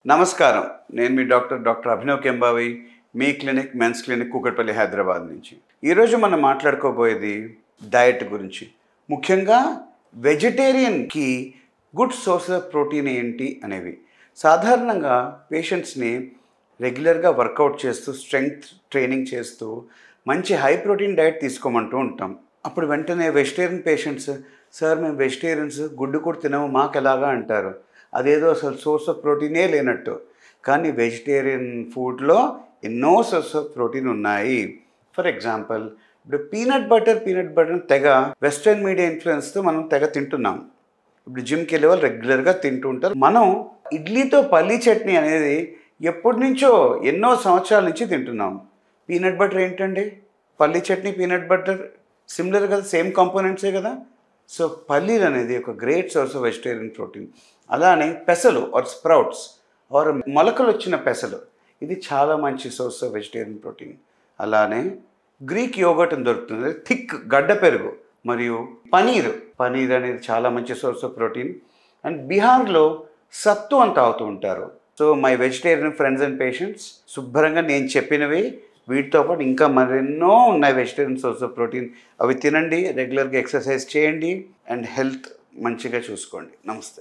నమస్కారం. నేను మీ డాక్టర్ అభినవ్ కెంబావి, మీ clinic men's clinic Kukatpally Hyderabad నుంచి. ఈరోజు మనం మాట్లాడుకోబోయేది డయట్ గురించి. ముఖ్యంగా వెజిటేరియన్కి గుడ్ సోర్స్ ఆఫ్ ప్రోటీన్ ఏంటి అనేవి. సాధారణంగా పేషెంట్స్ని రెగ్యులర్గా వర్కౌట్ చేస్తూ స్ట్రెంగ్త్ ట్రైనింగ్ చేస్తూ మంచి హై ప్రోటీన్ డయట్ తీసుకోమంటూ ఉంటాం. అప్పుడు వెంటనే వెజిటేరియన్ పేషెంట్స్, సార్ మేము వెజిటేరియన్స్ గుడ్డు కూడా తినము మాకు ఎలాగా అంటారు. అదేదో అసలు సోర్స్ ఆఫ్ ప్రోటీనే లేనట్టు. కానీ వెజిటేరియన్ ఫుడ్లో ఎన్నో సోర్స్ ఆఫ్ ప్రోటీన్ ఉన్నాయి. ఫర్ ఎగ్జాంపుల్, ఇప్పుడు పీనట్ బటర్ తెగ వెస్ట్రన్ మీడియా ఇన్ఫ్లుయెన్స్తో మనం తెగ తింటున్నాం. ఇప్పుడు జిమ్కి వెళ్ళే వాళ్ళు రెగ్యులర్గా తింటూ ఉంటారు. మనం ఇడ్లీతో పల్లీ చట్నీ అనేది ఎప్పటి నుంచో ఎన్నో సంవత్సరాల నుంచి తింటున్నాం. పీనట్ బటర్ ఏంటండి? పల్లీ చట్నీ పీనట్ బటర్ సిమిలర్ కదా, సేమ్ కాంపోనెంట్సే కదా. సో పల్లీలు అనేది ఒక great source of vegetarian protein. అలానే పెసలు ఆర్ స్ప్రౌట్స్ ఆర్ మొలకలు వచ్చిన పెసలు, ఇది చాలా మంచి సోర్స్ ఆఫ్ వెజిటేరియన్ ప్రోటీన్. అలానే గ్రీక్ యోగర్ట్ అని దొరుకుతుంది, థిక్ గడ్డ పెరుగు, మరియు పనీర్ అనేది చాలా మంచి సోర్స్ ఆఫ్ ప్రోటీన్. అండ్ బీహార్లో సత్తు అని తాగుతూ ఉంటారు. So my vegetarian friends and patients, శుభ్రంగా నేను చెప్పినవి వీటితో పాటు ఇంకా మరెన్నో ఉన్నాయి వెజిటేరియన్ సోర్స్ ఆఫ్ ప్రోటీన్. అవి తినండి, రెగ్యులర్గా ఎక్సర్సైజ్ చేయండి అండ్ హెల్త్ మంచిగా చూసుకోండి. నమస్తే.